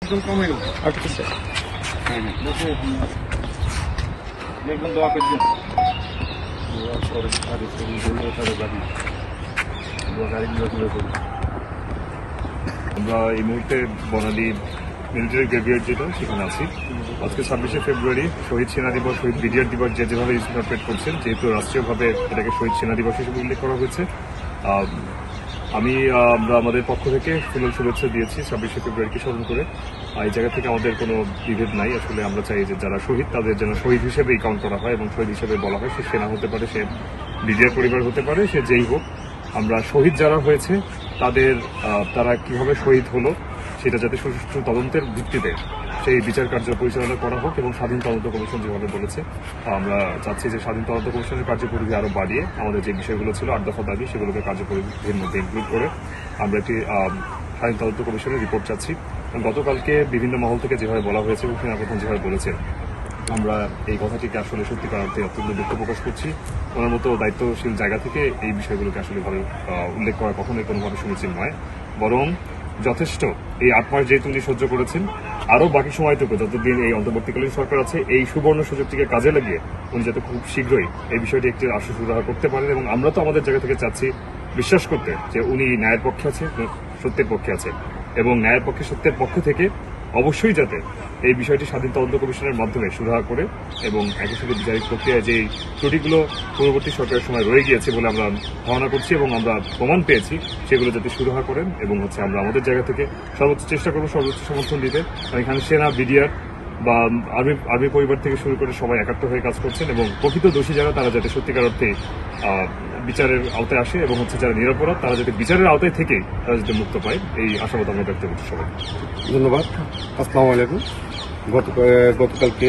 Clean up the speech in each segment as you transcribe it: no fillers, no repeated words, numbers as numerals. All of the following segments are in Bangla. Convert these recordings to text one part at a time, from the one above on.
একদম কমে গেল। আচ্ছা স্যার, হ্যাঁ হ্যাঁ, একদম দোয়া করবেন। আমরা এই মুহূর্তে বনানী মিলিটারি গ্রেভিয়ার্ড যেটা সেখানে আছি। আজকে 26শে ফেব্রুয়ারি শহীদ সেনা দিবস, শহীদ ব্রিগেডিয়ার দিবস যেভাবে সেলিব্রেট করছেন, যেহেতু রাষ্ট্রীয়ভাবে এটাকে শহীদ সেনা দিবস হিসেবে উল্লেখ করা হয়েছে, আমরা আমাদের পক্ষ থেকে ফুলেল শুভেচ্ছা দিয়েছি 26শে ফেব্রুয়ারিকে স্মরণ করে। এই জায়গা থেকে আমাদের কোনো বিভেদ নাই। আসলে আমরা চাই যে যারা শহীদ তাদের যেন শহীদ হিসেবেই কাউন্ট করা হয় এবং শহীদ হিসেবে বলা হয়। সে সেনা হতে পারে, সে ব্রিগেডিয়ার পরিবার হতে পারে, সে যেই হোক। আমরা শহীদ যারা হয়েছে তারা কিভাবে শহীদ হলো সেটা যাতে সুষ্ঠু তদন্তের ভিত্তিতে সেই বিচার কার্য পরিচালনা করা হোক এবং স্বাধীন তদন্ত কমিশন যেভাবে বলেছে, আমরা চাচ্ছি যে স্বাধীন তদন্ত কমিশনের কার্যপরিধি আরও বাড়িয়ে আমাদের যে বিষয়গুলো ছিল 8 দফা দাবি, সেগুলোকে কার্যপরিধির মধ্যে ইনক্লুড করে আমরা একটি স্বাধীন তদন্ত কমিশনের রিপোর্ট চাচ্ছি। গতকালকে বিভিন্ন মহল থেকে যেভাবে বলা হয়েছে এবং সেনাপ্রধান যেভাবে বলেছেন, আমরা এই কথাটিকে আসলে সত্যিকার অর্থে অত্যন্ত দুঃখ প্রকাশ করছি। ওনার মতো দায়িত্বশীল জায়গা থেকে এই বিষয়গুলোকে আসলে ভাবে উল্লেখ করা কখনোই কোনোভাবে সমীচীন নয়। বরং যথেষ্ট এই 8 মাস যেহেতু উনি সহ্য করেছেন, আরও বাকি সময়টুকু যতদিন এই অন্তর্বর্তীকালীন সরকার আছে, এই সুবর্ণ সুযোগটিকে কাজে লাগিয়ে উনি যাতে খুব শীঘ্রই এই বিষয়টি একটি আশু সুরাহা করতে পারেন। এবং আমরা তো আমাদের জায়গা থেকে চাচ্ছি বিশ্বাস করতে যে উনি ন্যায়ের পক্ষে আছে, সত্যের পক্ষে আছে, এবং ন্যায়ের পক্ষে সত্যের পক্ষ থেকে অবশ্যই যাতে এই বিষয়টি স্বাধীন তদন্ত কমিশনের মাধ্যমে সুরাহা করে এবং একই সাথে বিচারিক প্রক্রিয়ায় যে ত্রুটিগুলো পূর্ববর্তী সরকারের সময় রয়ে গিয়েছে বলে আমরা ধারণা করছি এবং আমরা প্রমাণ পেয়েছি, সেগুলো যাতে সুরাহা করেন। এবং আমরা আমাদের জায়গা থেকে সর্বোচ্চ চেষ্টা করবো, সর্বোচ্চ সমর্থন দিতে। এখানে সেনা, বিডিআর বা আর্মি পরিবার থেকে শুরু করে সবাই একাত্ম হয়ে কাজ করছেন এবং প্রকৃত দোষী যারা তারা যাতে সত্যিকার অর্থে বিচারের আওতায় আসে এবং যারা নিরপরাধ তারা যাতে বিচারের আওতায় থেকেই তারা যাতে মুক্ত পায়, এই আশাবাদ আমরা ব্যক্ত করছি সবাই। ধন্যবাদ। আসসালামু আলাইকুম। গতকালকে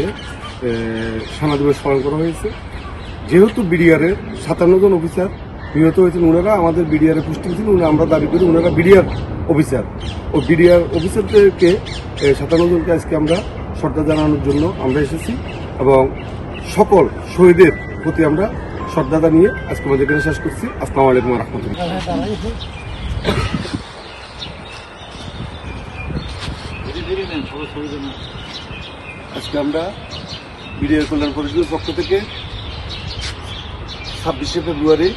সেনা দিবস পালন করা হয়েছে। যেহেতু বিডিআরের 57 জন অফিসার নিহত হয়েছেন, ওনারা আমাদের বিডিআরের পুষ্টি ছিলেন, আমরা দাবি করি ওনারা বিডিআর অফিসার। ও বিডিআর অফিসারদেরকে 57 জনকে আজকে আমরা শ্রদ্ধা জানানোর জন্য আমরা এসেছি এবং সকল শহীদের প্রতি আমরা শ্রদ্ধা জানিয়ে আজকে আমাদের এখানে শেষ করছি। আসসালামু আলাইকুম ওয়া রাহমাতুল্লাহ। আজকে আমরা বিডিআর কল্যাণ পরিষদের পক্ষ থেকে 26শে ফেব্রুয়ারি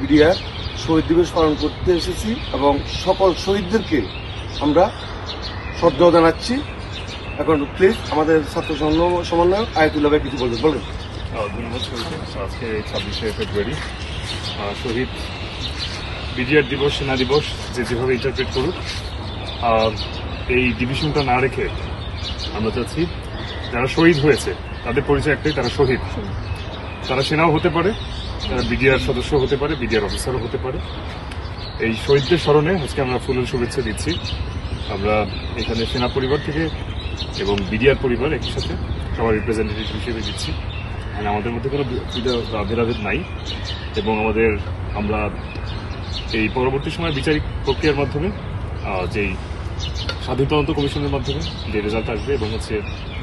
বিডিআর শহীদ দিবস পালন করতে এসেছি এবং সকল শহীদদেরকে আমরা শ্রদ্ধা জানাচ্ছি। এখন প্লিজ আমাদের ছাত্র সমন্বয়ক আয়াতুল্লাহ ভাই কিছু বলবেন। ধন্যবাদ। আজকে 26শে ফেব্রুয়ারি শহীদ বিডিআর দিবস, সেনা দিবস যেভাবে ইন্টারপ্রেট করুক, এই ডিভিশনটা না রেখে আমরা চাচ্ছি যারা শহীদ হয়েছে তাদের পরিচয় একটাই, তারা শহীদ। তারা সেনাও হতে পারে, তারা বিডিআর সদস্য হতে পারে, বিডিআর অফিসারও হতে পারে। এই শহীদদের স্মরণে আজকে আমরা ফুলের শুভেচ্ছা দিচ্ছি। আমরা এখানে সেনা পরিবার থেকে এবং বিডিআর পরিবার একই সাথে সবার রিপ্রেজেন্টেটিভ হিসেবে দিচ্ছি। আমাদের মধ্যে কোনো ভেদাভেদ নাই এবং আমরা এই পরবর্তী সময় বিচারিক প্রক্রিয়ার মাধ্যমে যেই স্বাধীন তদন্ত কমিশনের মাধ্যমে যে রেজাল্ট আসবে এবং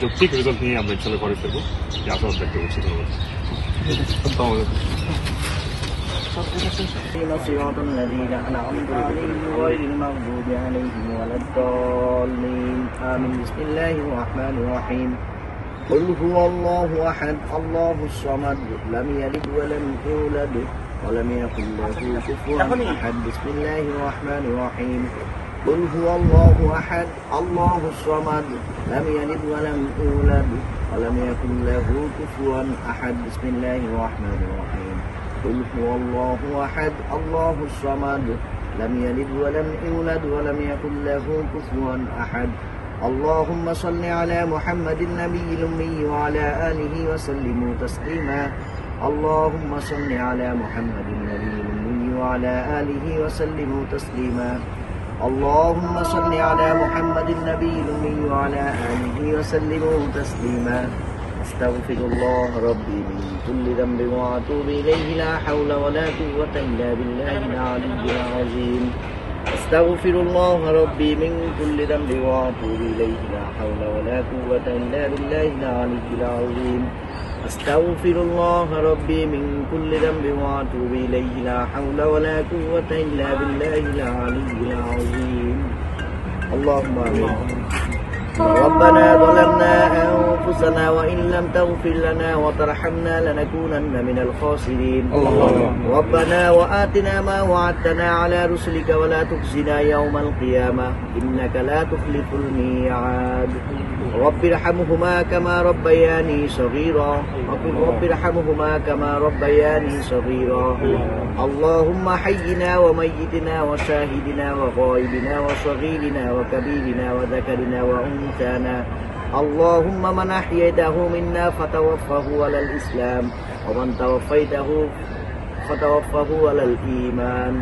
যৌক্তিক রেজাল্ট নিয়ে আমরা ইনশাল্লাহ করে ফেলবো, এই আশাবাদ ব্যক্ত করছি। ধন্যবাদ। صراط الذين أنعمت عليهم غير المغضوب عليهم ولا الضالين آمين. بسم الله الرحمن الرحيم. قل هو الله أحد الله الصمد لم يلد ولم يولد ولم يكن له كفوا أحد. بسم الله الرحمن الرحيم. قل هو الله أحد الله الصمد لم يلد ولم يولد ولم يكن له كفوا أحد. بسم الله الرحمن الرحيم. قل هو الله أحد الله الصمد لم يلد ولم يولد ولم يكن له كفوا أحد. اللهم صل على محمد النبي الأمي وعلى آله وسلموا تسليما. اللهم صل على محمد النبي الأمي وعلى آله وسلموا تسليما. اللهم صل على محمد النبي الأمي وعلى آله وسلموا تسليما. أستغفر الله ربي من كل ذنب وأتوب إليه لا حول ولا قوة إلا بالله العلي العظيم. أستغفر الله ربي من كل ذنب وأتوب إليه لا حول ولا قوة إلا بالله العلي العظيم. أستغفر الله ربي من كل ذنب وأتوب إليه لا حول ولا قوة إلا بالله العلي العظيم. اللهم آمين. ربنا ظلمنا أنفسنا وإن لم تغفر لنا وترحمنا لنكونن من الخاسرين. ربنا وآتنا ما وعدتنا على رسلك ولا تخزنا يوم القيامة إنك لا تخلف الميعاد. رب ارحمهما كما ربياني صغيرا. رب ارحمهما كما ربياني صغيرا. اللهم حينا وميتنا وشاهدنا وغائبنا وصغيرنا وكبيرنا وذكرنا وأنثانا. اللهم من أحييته منا فتوفه على الإسلام ومن توفيته فتوفه على الإيمان.